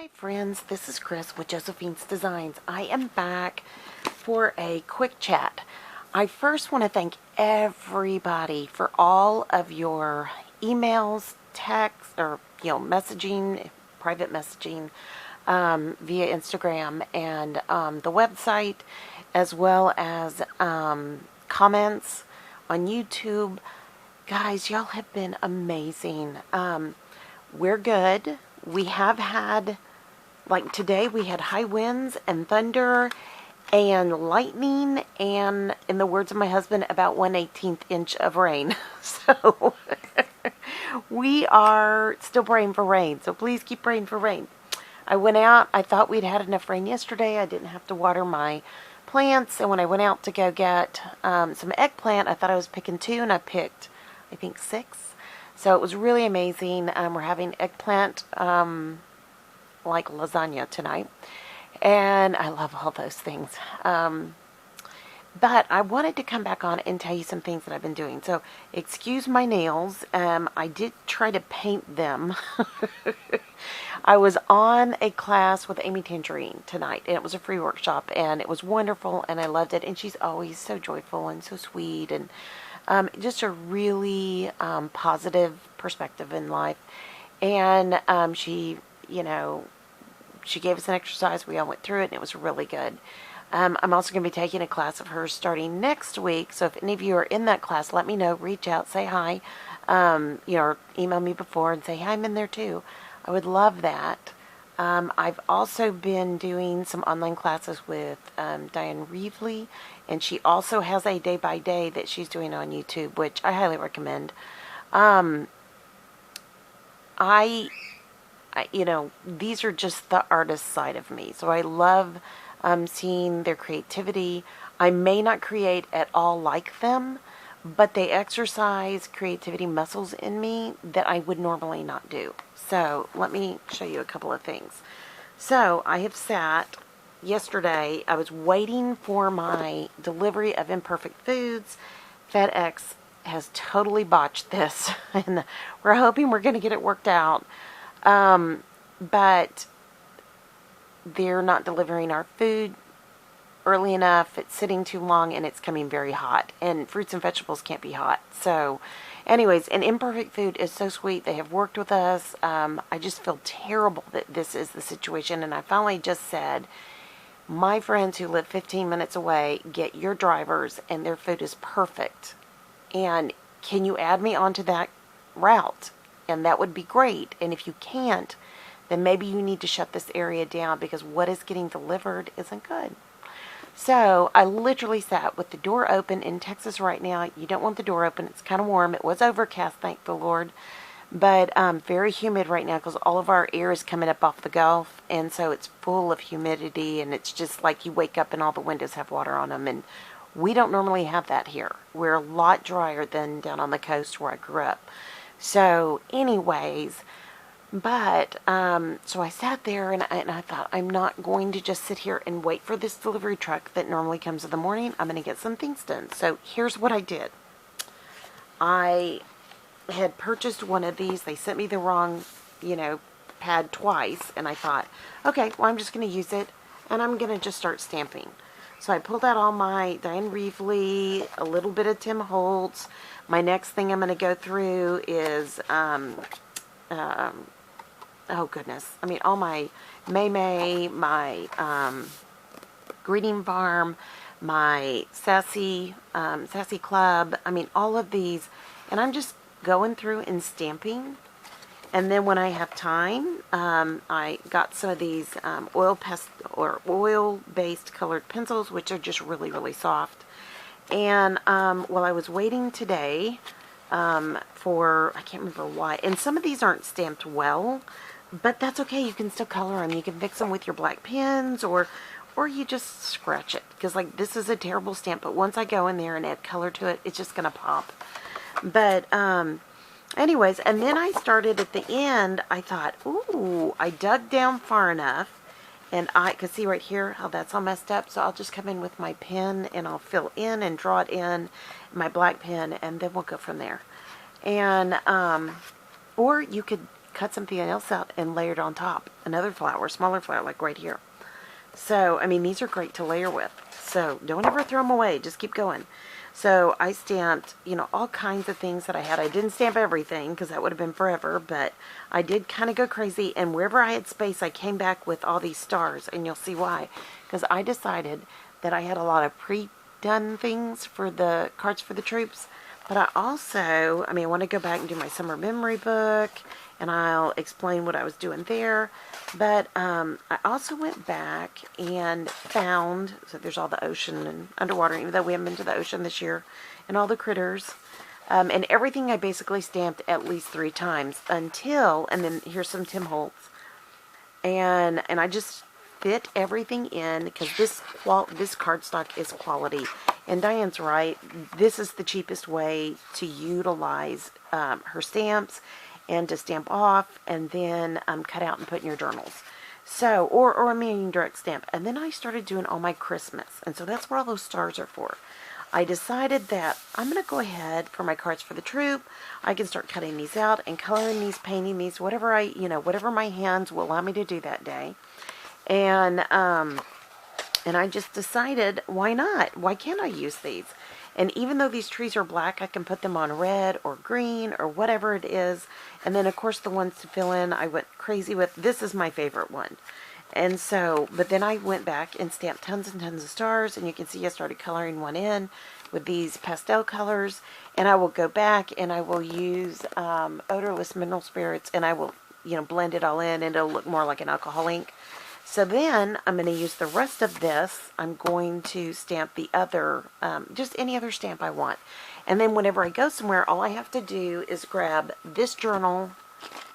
Hi friends, this is Chris with Josephine's Designs. I am back for a quick chat. I first want to thank everybody for all of your emails, texts, or messaging, private messaging via Instagram and the website, as well as comments on YouTube. Guys, y'all have been amazing. We're good. We have had, like today, we had high winds and thunder and lightning and, in the words of my husband, about 1/18 inch of rain. So we are still praying for rain. So please keep praying for rain. I went out. I thought we'd had enough rain yesterday. I didn't have to water my plants. And when I went out to go get some eggplant, I thought I was picking 2, and I picked, I think, 6. So it was really amazing. We're having eggplant like lasagna tonight. And I love all those things. But I wanted to come back on and tell you some things that I've been doing. So excuse my nails. I did try to paint them. I was on a class with Amy Tangerine tonight, and it was a free workshop, and it was wonderful, and I loved it. And she's always so joyful and so sweet, and just a really positive perspective in life. And she gave us an exercise. We all went through it, and it was really good. I'm also going to be taking a class of hers starting next week. So if any of you are in that class, let me know. Reach out, say hi, or email me before and say, hi, I'm in there too. I would love that. I've also been doing some online classes with Diane Reevely, and she also has a day-by-day that she's doing on YouTube, which I highly recommend. These are just the artist side of me, so I love seeing their creativity. I may not create at all like them, but they exercise creativity muscles in me that I would normally not do. So let me show you a couple of things. So I have sat yesterday. I was waiting for my delivery of imperfect foods. FedEx has totally botched this, and we're hoping we're going to get it worked out. But they're not delivering our food early enough. It's sitting too long, and it's coming very hot. And fruits and vegetables can't be hot. So anyways, and imperfect food is so sweet. They have worked with us. I just feel terrible that this is the situation. And I finally just said, my friends who live 15 minutes away, get your drivers, and their food is perfect. And can you add me onto that route? And that would be great. And if you can't, then maybe you need to shut this area down, because what is getting delivered isn't good. So I literally sat with the door open. In Texas right now, you don't want the door open. It's kind of warm. It was overcast, thank the Lord. But very humid right now, because all of our air is coming up off the Gulf. And so it's full of humidity. And it's just like you wake up and all the windows have water on them. And we don't normally have that here. We're a lot drier than down on the coast where I grew up. So anyways, but so I sat there, and I thought, I'm not going to just sit here and wait for this delivery truck that normally comes in the morning. I'm going to get some things done. So here's what I did. I had purchased one of these. They sent me the wrong, pad twice. And I thought, okay, well, I'm just going to use it, and I'm going to just start stamping. So I pulled out all my Diane Reevely, a little bit of Tim Holtz. My next thing I'm going to go through is, oh goodness, I mean, all my May, my Greeting Farm, my Sassy Club, I mean, all of these. And I'm just going through and stamping. And then when I have time, I got some of these oil-based colored pencils, which are just really, really soft. And while I was waiting today for, I can't remember why, and some of these aren't stamped well, but that's okay. You can still color them. You can fix them with your black pens, or you just scratch it. Because, like, this is a terrible stamp, but once I go in there and add color to it, it's just going to pop. But anyways, and then I started at the end. I thought, ooh, I dug down far enough, and I could see right here how that's all messed up. So I'll just come in with my pen, and I'll fill in and draw it in, my black pen, and then we'll go from there. And or you could cut something else out and layered on top. Another flower, smaller flower, like right here. So, I mean, these are great to layer with. So, don't ever throw them away. Just keep going. So, I stamped, you know, all kinds of things that I had. I didn't stamp everything because that would have been forever, but I did kind of go crazy. And wherever I had space, I came back with all these stars, and you'll see why. Because I decided that I had a lot of pre-done things for the cards for the troops. But I also, I want to go back and do my summer memory book, and I'll explain what I was doing there. But I also went back and found, so there's all the ocean and underwater, even though we haven't been to the ocean this year, and all the critters. And everything I basically stamped at least 3 times until, and then here's some Tim Holtz. And I just fit everything in because this cardstock is quality. And Diane's right. This is the cheapest way to utilize her stamps and to stamp off and then cut out and put in your journals. So, or a manual direct stamp. And then I started doing all my Christmas. And so that's what all those stars are for. I decided that I'm going to go ahead for my cards for the troop. I can start cutting these out and coloring these, painting these, whatever whatever my hands will allow me to do that day. And I just decided, why not? Why can't I use these? And even though these trees are black, I can put them on red or green or whatever it is. And then, of course, the ones to fill in, I went crazy with. This is my favorite one. And so, but then I went back and stamped tons and tons of stars. And you can see I started coloring one in with these pastel colors. And I will go back and I will use odorless mineral spirits. And I will, blend it all in. And it'll look more like an alcohol ink. So then I'm going to use the rest of this. I'm going to stamp the other, just any other stamp I want. And then whenever I go somewhere, all I have to do is grab this journal,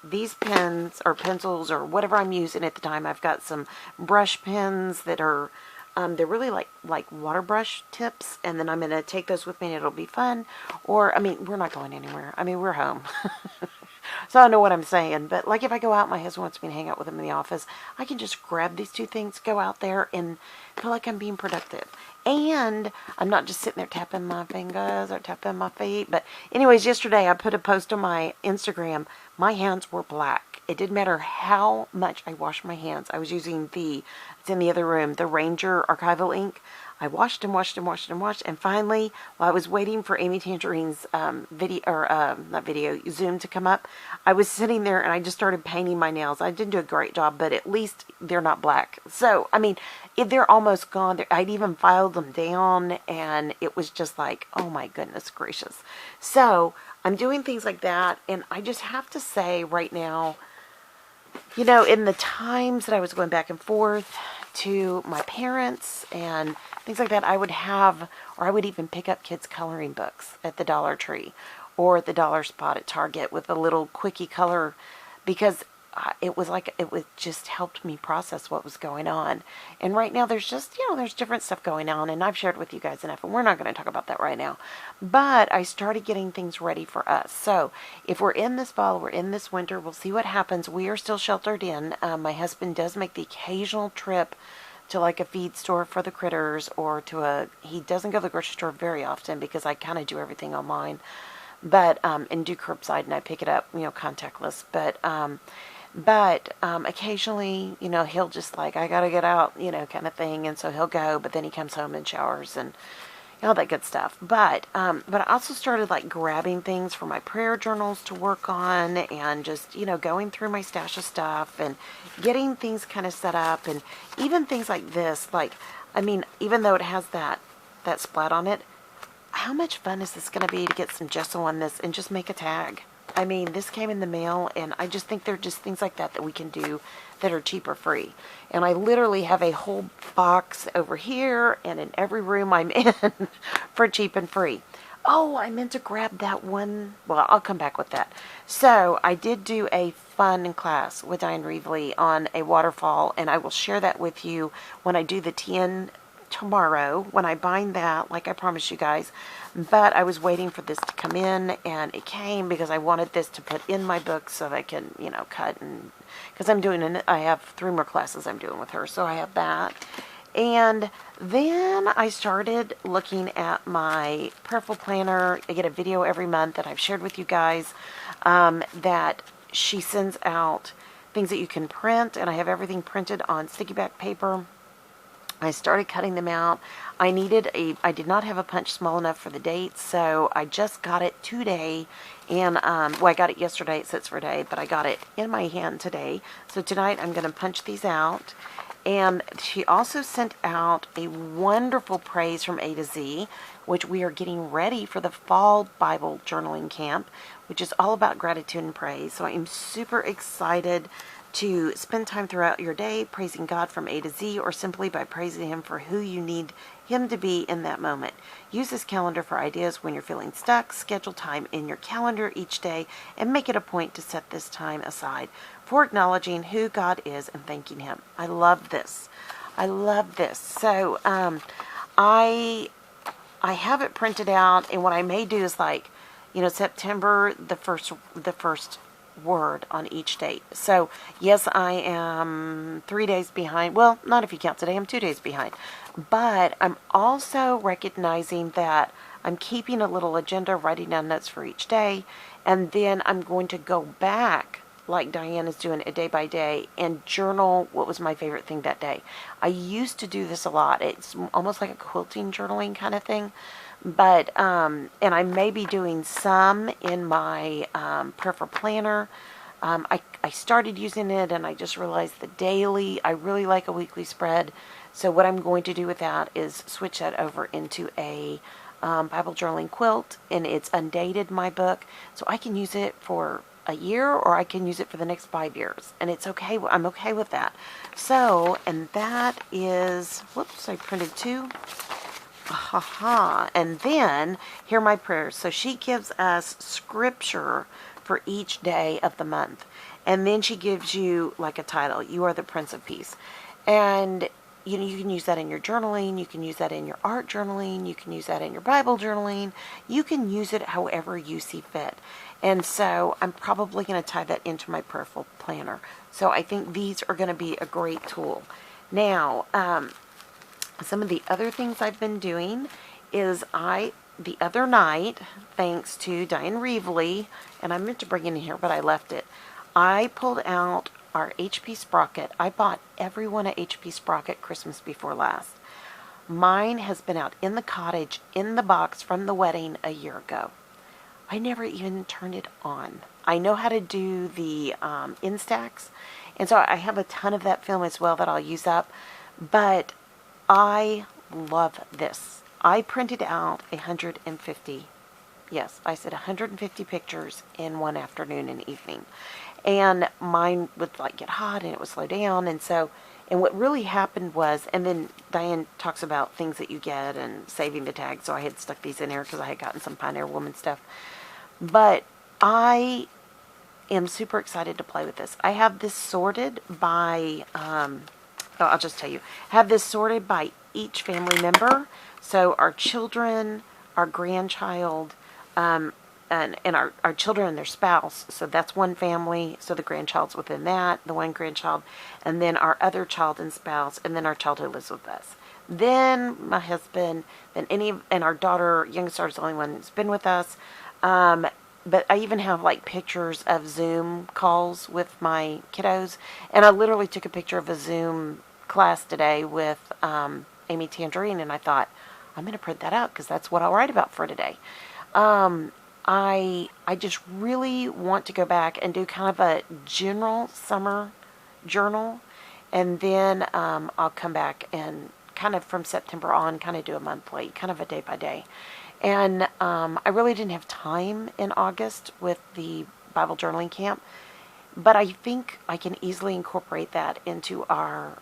these pens or pencils or whatever I'm using at the time. I've got some brush pens that are, they're really like water brush tips. And then I'm going to take those with me and it'll be fun. Or, we're not going anywhere. We're home. So I know what I'm saying, but like if I go out, my husband wants me to hang out with him in the office, I can just grab these 2 things, go out there, and feel like I'm being productive. And I'm not just sitting there tapping my fingers or tapping my feet. But anyways, yesterday I put a post on my Instagram. My hands were black. It didn't matter how much I washed my hands. I was using it's in the other room, the Ranger archival ink. I washed and washed and washed and washed, and finally, while I was waiting for Amy Tangerine's Zoom to come up, I was sitting there and I just started painting my nails. I didn't do a great job, but at least they're not black. So, if they're almost gone, I'd even filed them down, and it was just like, oh my goodness gracious. So, I'm doing things like that, and I just have to say right now, in the times that I was going back and forth to my parents and things like that, I would even pick up kids' coloring books at the Dollar Tree or at the Dollar Spot at Target with a little quickie color, because it just helped me process what was going on. And right now there's just, there's different stuff going on, and I've shared with you guys enough, and we're not going to talk about that right now. But I started getting things ready for us. So if we're in this fall, we're in this winter, we'll see what happens. We are still sheltered in. My husband does make the occasional trip to like a feed store for the critters, or he doesn't go to the grocery store very often because I kind of do everything online, but, and do curbside, and I pick it up, contactless, but occasionally, he'll just I gotta get out, kind of thing, and so he'll go, but then he comes home and showers and all that good stuff. But I also started grabbing things for my prayer journals to work on, and just, going through my stash of stuff and getting things kind of set up, and even things like this, even though it has that splat on it, how much fun is this going to be to get some gesso on this and just make a tag? This came in the mail, and I just think they're just things like that we can do that are cheap or free. And I literally have a whole box over here and in every room I'm in for cheap and free. Oh, I meant to grab that one. Well, I'll come back with that. So I did do a fun class with Diane Reevely on a waterfall, and I will share that with you when I do the TN tomorrow, when I bind that, like I promised you guys. But I was waiting for this to come in, and it came because I wanted this to put in my book so that I can, cut, and because I have 3 more classes I'm doing with her, so I have that. And then I started looking at my prayerful planner. I get a video every month that I've shared with you guys, that she sends out things that you can print, and I have everything printed on sticky back paper. I started cutting them out. I did not have a punch small enough for the dates, so I just got it today. And, well, I got it yesterday. It sits for a day, but I got it in my hand today. So tonight I'm going to punch these out. And she also sent out a wonderful praise from A to Z, which we are getting ready for the fall Bible journaling camp, which is all about gratitude and praise. So I'm super excited to spend time throughout your day praising God from A to Z, or simply by praising Him for who you need Him to be in that moment. Use this calendar for ideas when you're feeling stuck. Schedule time in your calendar each day and make it a point to set this time aside for acknowledging who God is and thanking Him. I love this. I love this. So I have it printed out, and what I may do is, like, September, the first word on each date. So yes, I am 3 days behind. Well, not if you count today, I'm 2 days behind. But I'm also recognizing that I'm keeping a little agenda, writing down notes for each day, and then I'm going to go back, like Diane is doing, a day by day, and journal what was my favorite thing that day. I used to do this a lot. It's almost like a quilting journaling kind of thing. But, and I may be doing some in my prayer for planner. I started using it, and I just realized the daily, I really like a weekly spread. So what I'm going to do with that is switch that over into a Bible journaling quilt, and it's undated, my book. So I can use it for a year, or I can use it for the next 5 years. And it's okay. I'm okay with that. So, and that is, whoops, I printed 2. And then, here are my prayers. So she gives us scripture for each day of the month. And then she gives you like a title. You are the Prince of Peace. And you can use that in your journaling. You can use that in your art journaling. You can use that in your Bible journaling. You can use it however you see fit. And so I'm probably going to tie that into my prayerful planner. So I think these are going to be a great tool. Now, some of the other things I've been doing is the other night, thanks to Diane Reevely, and I meant to bring it in here, but I left it, I pulled out our HP Sprocket. I bought everyone a HP Sprocket Christmas before last. Mine has been out in the cottage, in the box from the wedding a year ago. I never even turned it on. I know how to do the Instax, and so I have a ton of that film as well that I'll use up, but I love this. I printed out 150, yes, I said 150 pictures in one afternoon and evening. And mine would like get hot and it would slow down. And so, and what really happened was, and then Diane talks about things that you get and saving the tags. So I had stuck these in here because I had gotten some Pioneer Woman stuff. But I am super excited to play with this. I have this sorted by, I'll just tell you, have this sorted by each family member. So our children, our grandchild, and our children and their spouse. So that's one family. So the grandchild's within that, the one grandchild, and then our other child and spouse, and then our child who lives with us. Then my husband, and our daughter, youngest daughter's the only one who's been with us. But I even have like pictures of Zoom calls with my kiddos. And I literally took a picture of a Zoom class today with Amy Tangerine, and I thought, I'm going to print that out because that's what I'll write about for today. I just really want to go back and do kind of a general summer journal, and then I'll come back and kind of from September on kind of do a monthly, kind of a day by day. And I really didn't have time in August with the Bible journaling camp, but I think I can easily incorporate that into our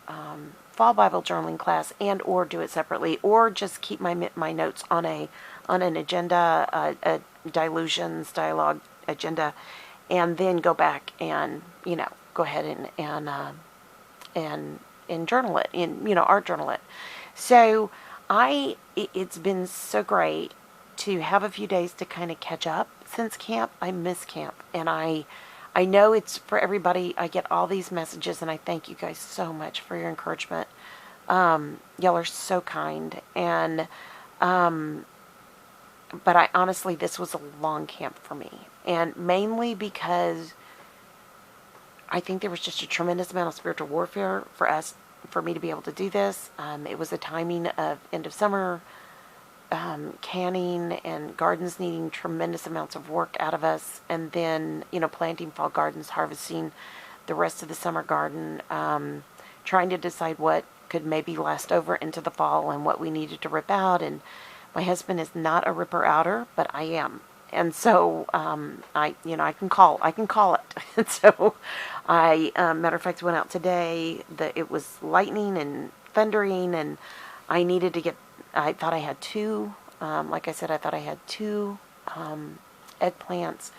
fall Bible journaling class, and or do it separately, or just keep my notes on an agenda, a delusions dialogue agenda, and then go back and go ahead and journal it, art journal it. So it's been so great to have a few days to kind of catch up since camp. I miss camp, and I know it's for everybody. I get all these messages, and I thank you guys so much for your encouragement. Y'all are so kind, and but I honestly, this was a long camp for me, and mainly because I think there was just a tremendous amount of spiritual warfare for me to be able to do this. It was the timing of end of summer, canning and gardens needing tremendous amounts of work out of us, and then, planting fall gardens, harvesting the rest of the summer garden, trying to decide what could maybe last over into the fall and what we needed to rip out. And my husband is not a ripper outer, but I am. And so, I can call it. And so matter of fact, went out today. It was lightning and thundering, and I thought I had two, like I said, I thought I had two eggplants,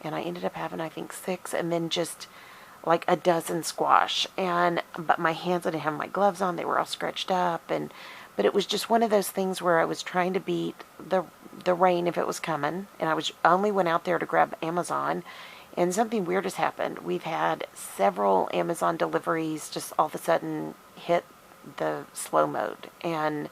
and I ended up having, I think, 6, and then just like a dozen squash. But my hands, I didn't have my gloves on. They were all scratched up, but it was just one of those things where I was trying to beat the rain if it was coming, and I only went out there to grab Amazon, and something weird has happened. We've had several Amazon deliveries just all of a sudden hit the slow mode, and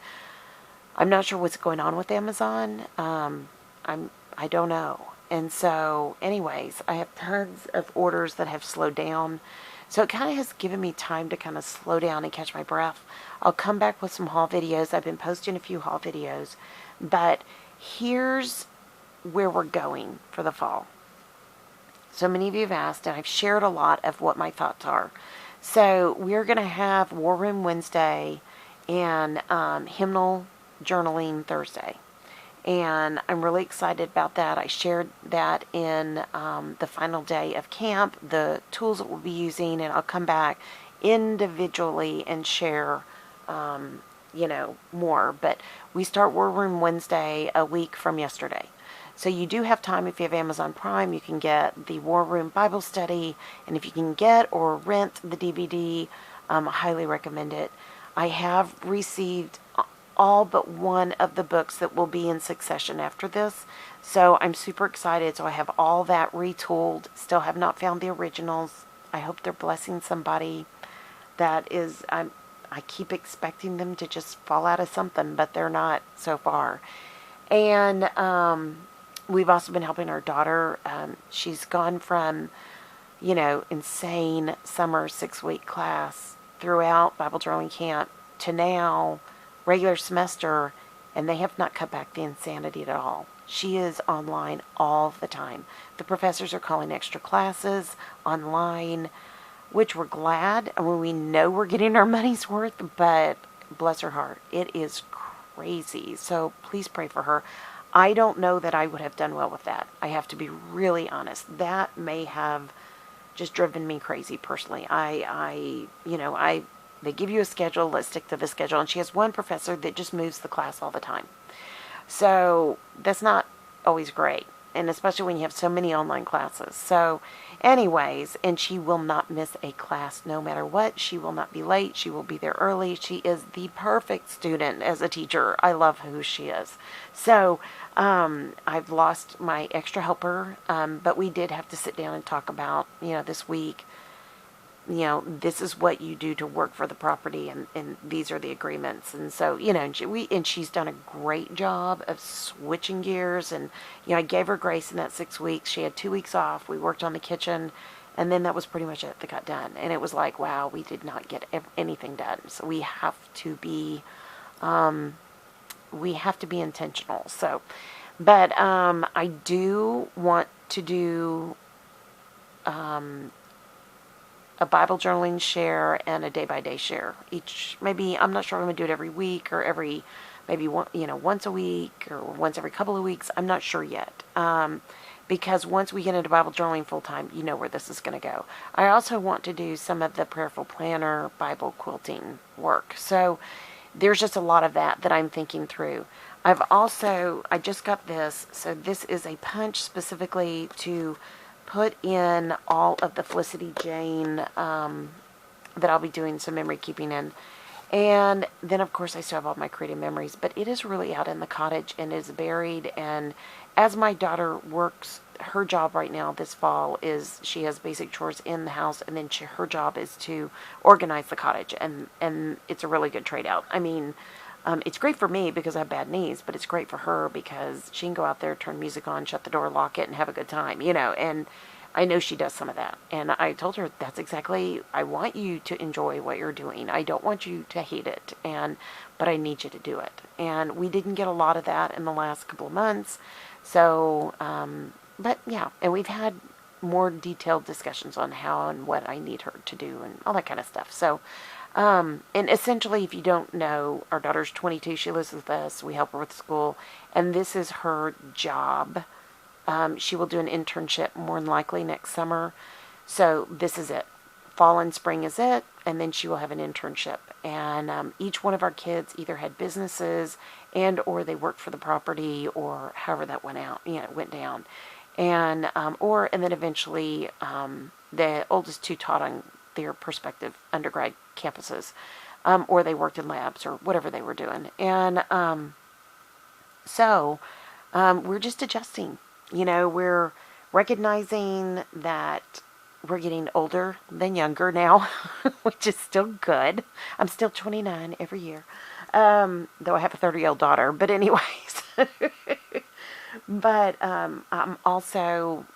I'm not sure what's going on with Amazon. I don't know. And so, anyways, I have tons of orders that have slowed down. So it kind of has given me time to kind of slow down and catch my breath. I'll come back with some haul videos. I've been posting a few haul videos. But here's where we're going for the fall. So many of you have asked, and I've shared a lot of what my thoughts are. So we're going to have War Room Wednesday and hymnal journaling Thursday. And I'm really excited about that. I shared that in the final day of camp, the tools that we'll be using, and I'll come back individually and share, more. But we start War Room Wednesday a week from yesterday. So you do have time. If you have Amazon Prime, you can get the War Room Bible Study. And if you can get or rent the DVD, I highly recommend it. I have received all but one of the books that will be in succession after this. So I'm super excited. So I have all that retooled. Still have not found the originals. I hope they're blessing somebody. I keep expecting them to just fall out of something, but they're not so far. And we've also been helping our daughter. She's gone from, insane summer 6-week class throughout Bible journaling camp to now regular semester, and they have not cut back the insanity at all. She is online all the time. The professors are calling extra classes online, which we're glad. I mean, we know we're getting our money's worth, but bless her heart, it is crazy. So please pray for her. I don't know that I would have done well with that. I have to be really honest. That may have just driven me crazy personally. They give you a schedule, let's stick to the schedule. And she has one professor that just moves the class all the time. So that's not always great. And especially when you have so many online classes. So anyways, and she will not miss a class no matter what. She will not be late. She will be there early. She is the perfect student as a teacher. I love who she is. So I've lost my extra helper. But we did have to sit down and talk about, this week, this is what you do to work for the property, and these are the agreements. And so, and she's done a great job of switching gears. And, I gave her grace in that 6 weeks. She had 2 weeks off. We worked on the kitchen, and then that was pretty much it that got done. And it was like, wow, we did not get anything done. So we have to be intentional. So, but I do want to do a Bible journaling share and a day-by-day share. Maybe, I'm not sure I'm going to do it every week or once a week or once every couple of weeks. I'm not sure yet. Because once we get into Bible journaling full-time, you know where this is going to go. I also want to do some of the prayerful planner Bible quilting work. So there's just a lot of that I'm thinking through. I just got this. So this is a punch specifically to put in all of the Felicity Jane that I'll be doing some memory keeping in. And then, of course, I still have all my creative memories. But it is really out in the cottage and is buried. And as my daughter works, her job right now this fall is she has basic chores in the house. And then her job is to organize the cottage. And it's a really good trade out. I mean, it's great for me because I have bad knees, but it's great for her because she can go out there, turn music on, shut the door, lock it, and have a good time, And I know she does some of that. And I told her, that's exactly, I want you to enjoy what you're doing. I don't want you to hate it. But I need you to do it. And we didn't get a lot of that in the last couple of months. So, but yeah, and we've had more detailed discussions on how and what I need her to do and all that kind of stuff. So, and essentially, if you don't know, our daughter's 22. She lives with us. We help her with school. And this is her job. She will do an internship more than likely next summer. So this is it. Fall and spring is it. And then she will have an internship. And each one of our kids either had businesses and or they worked for the property or however that went out. It went down. And then eventually the oldest two taught on their prospective undergrad campuses, or they worked in labs or whatever they were doing. And so we're just adjusting. We're recognizing that we're getting older than younger now, which is still good. I'm still 29 every year, though I have a 30-year-old daughter. But anyways, but I'm also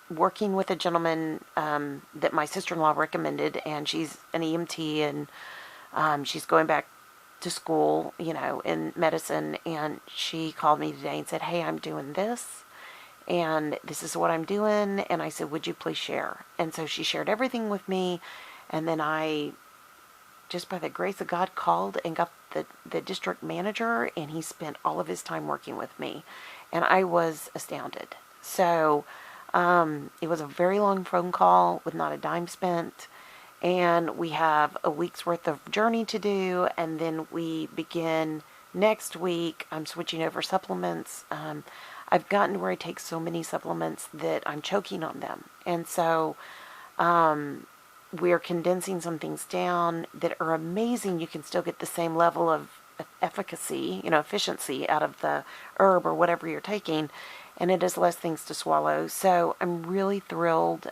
working with a gentleman that my sister-in-law recommended, and she's an EMT, and she's going back to school, in medicine, and she called me today and said, hey, I'm doing this, and this is what I'm doing, and I said, would you please share? And so she shared everything with me, and then I, just by the grace of God, called and got the district manager, and he spent all of his time working with me, and I was astounded. So it was a very long phone call with not a dime spent. And we have a week's worth of journey to do, and then we begin next week. I'm switching over supplements. I've gotten to where I take so many supplements that I'm choking on them. And so we're condensing some things down that are amazing. You can still get the same level of efficacy, efficiency out of the herb or whatever you're taking, and it is less things to swallow. So I'm really thrilled.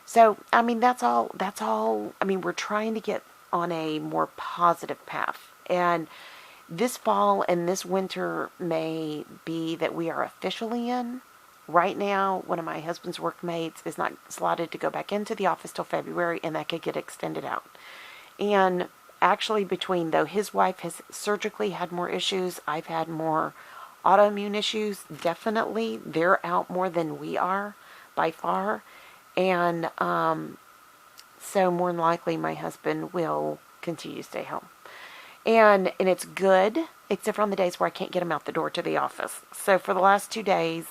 So, that's all. We're trying to get on a more positive path. And this fall and this winter may be that we are officially in. Right now, one of my husband's workmates is not slotted to go back into the office till February, and that could get extended out. And actually, between, though his wife has surgically had more issues, I've had more autoimmune issues. Definitely, they're out more than we are, by far. And so more than likely my husband will continue to stay home. And it's good, except for on the days where I can't get him out the door to the office. So for the last 2 days,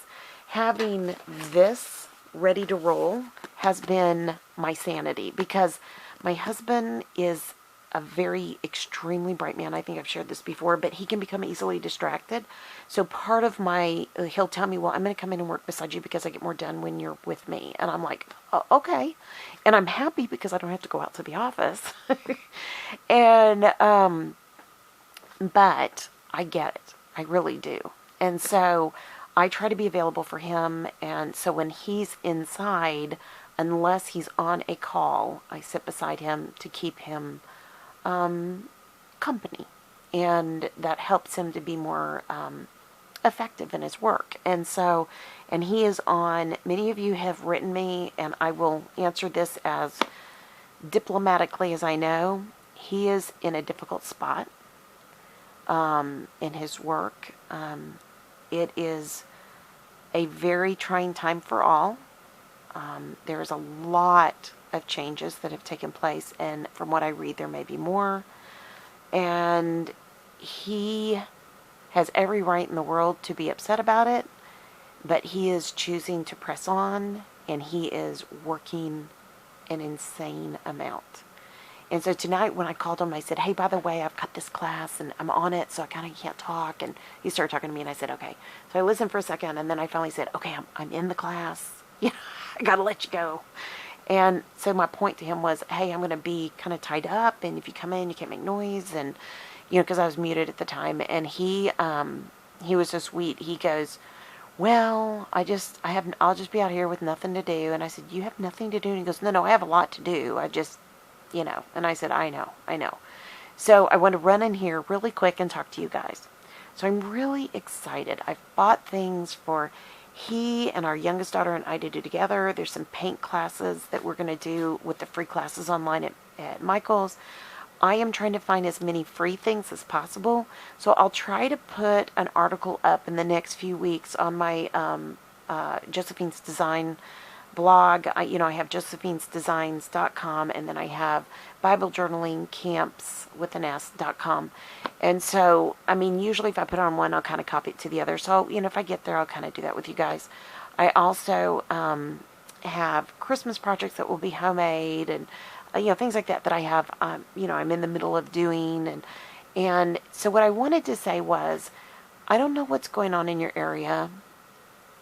having this ready to roll has been my sanity. Because my husband is a very extremely bright man. I think I've shared this before, but he can become easily distracted. So part of he'll tell me, well, I'm going to come in and work beside you because I get more done when you're with me. And I'm like, oh, okay. And I'm happy because I don't have to go out to the office. And, but I get it. I really do. And so I try to be available for him. And so when he's inside, unless he's on a call, I sit beside him to keep him company, and that helps him to be more effective in his work. And so, and he is on, many of you have written me, and I will answer this as diplomatically as I know. He is in a difficult spot in his work. It is a very trying time for all. There is a lot of changes that have taken place, and from what I read, there may be more. And he has every right in the world to be upset about it, but he is choosing to press on, and he is working an insane amount. And so tonight when I called him, I said, hey, by the way, I've got this class and I'm on it, so I kind of can't talk. And he started talking to me, and I said, okay. So I listened for a second, and then I finally said, okay, I'm in the class. I got to let you go. And so my point to him was, hey, I'm going to be kind of tied up, and if you come in, you can't make noise. And, because I was muted at the time. And he was so sweet. He goes, well, I'll just be out here with nothing to do. And I said, you have nothing to do? And he goes, no, I have a lot to do. I just, and I said, I know. So I want to run in here really quick and talk to you guys. So I'm really excited. I've bought things for He and our youngest daughter and I did it together. There's some paint classes that we're going to do with the free classes online at Michael's. I am trying to find as many free things as possible. So I'll try to put an article up in the next few weeks on my Josephine's Design blog. I have josephinesdesigns.com, and then I have Bible Journaling Camps with an S.com. And so, usually if I put on one, I'll kind of copy it to the other. So, if I get there, I'll kind of do that with you guys. I also have Christmas projects that will be homemade, and things like that I have, I'm in the middle of doing. And so what I wanted to say was, I don't know what's going on in your area.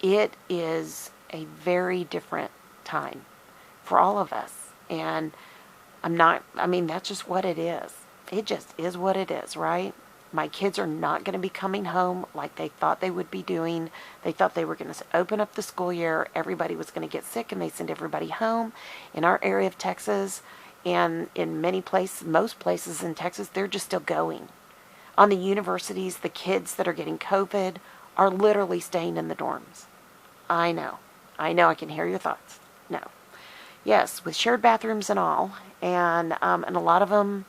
It is a very different time for all of us. And that's just what it is. It just is what it is, right? My kids are not going to be coming home like they thought they would be doing. They thought they were going to open up the school year. Everybody was going to get sick and they send everybody home. In our area of Texas, and in most places in Texas, they're just still going. On the universities, the kids that are getting COVID are literally staying in the dorms. I know, I can hear your thoughts. No. Yes, with shared bathrooms and all, and a lot of them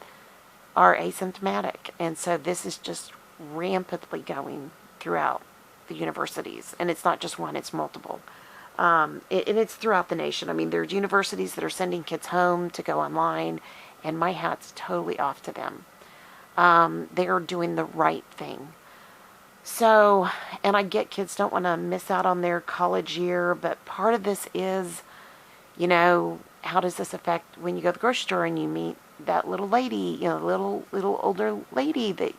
are asymptomatic. And so this is just rampantly going throughout the universities. And it's not just one, it's multiple. And it's throughout the nation. There's universities that are sending kids home to go online, and my hat's totally off to them. They are doing the right thing. So, and I get kids don't want to miss out on their college year, but part of this is, how does this affect when you go to the grocery store and you meet that little lady, little older lady that,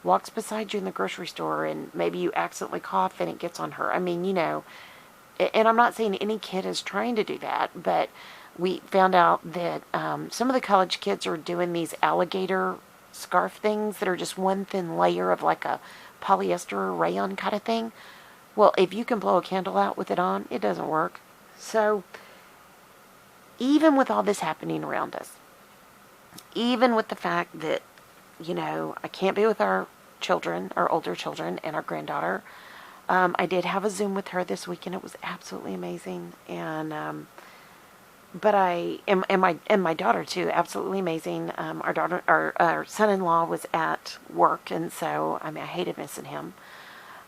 walks beside you in the grocery store, and maybe you accidentally cough and it gets on her. And I'm not saying any kid is trying to do that, but we found out that some of the college kids are doing these alligator scarf things that are just one thin layer of like a polyester rayon kind of thing. Well, if you can blow a candle out with it on, it doesn't work. So even with all this happening around us, even with the fact that, I can't be with our children, our older children, and our granddaughter, I did have a Zoom with her this weekend. It was absolutely amazing. And but my daughter too, absolutely amazing. Our son-in-law was at work, and so I hated missing him.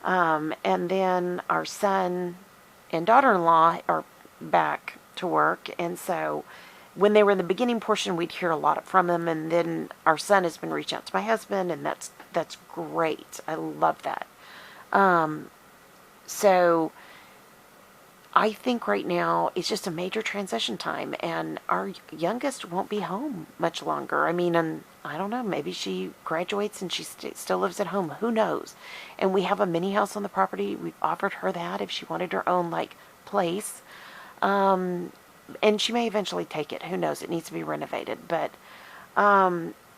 And then our son and daughter-in-law are back to work, and so when they were in the beginning portion, we'd hear a lot from them, and then our son has been reaching out to my husband, and that's great. I love that. So I think right now it's just a major transition time, and our youngest won't be home much longer. And I don't know, maybe she graduates and she still lives at home. Who knows? And we have a mini house on the property. We've offered her that if she wanted her own place. And she may eventually take it. Who knows? It needs to be renovated. But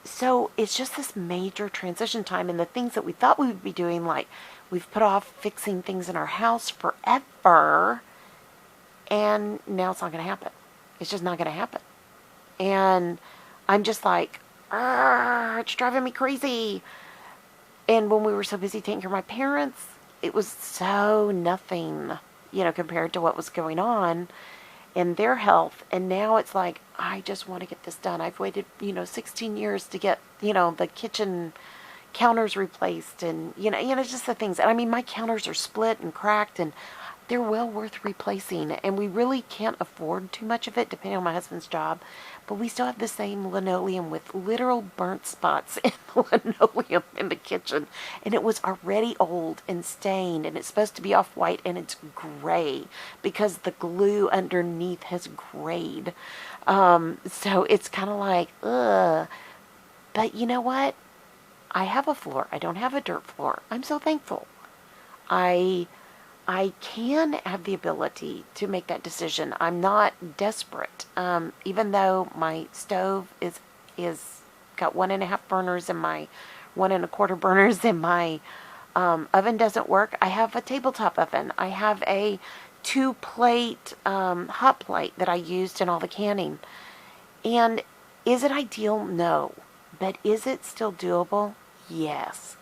so it's just this major transition time, and the things that we thought we would be doing, like we've put off fixing things in our house forever, and now it's not going to happen. It's just not going to happen. And I'm just like, it's driving me crazy. And when we were so busy taking care of my parents, it was so nothing, compared to what was going on in their health. And now it's like, I just want to get this done. I've waited, 16 years to get, the kitchen counters replaced, and, just the things. And my counters are split and cracked, and they're well worth replacing, and we really can't afford too much of it depending on my husband's job, but we still have the same linoleum with literal burnt spots in the linoleum in the kitchen, and it was already old and stained, and it's supposed to be off-white, and it's gray because the glue underneath has grayed. So it's kind of like, ugh. But you know what? I have a floor. I don't have a dirt floor. I'm so thankful. I can have the ability to make that decision. I'm not desperate. Even though my stove is got 1.5 burners and my 1.25 burners, and my oven doesn't work, I have a tabletop oven. I have a 2-plate hot plate that I used in all the canning. And is it ideal? No. But is it still doable? Yes.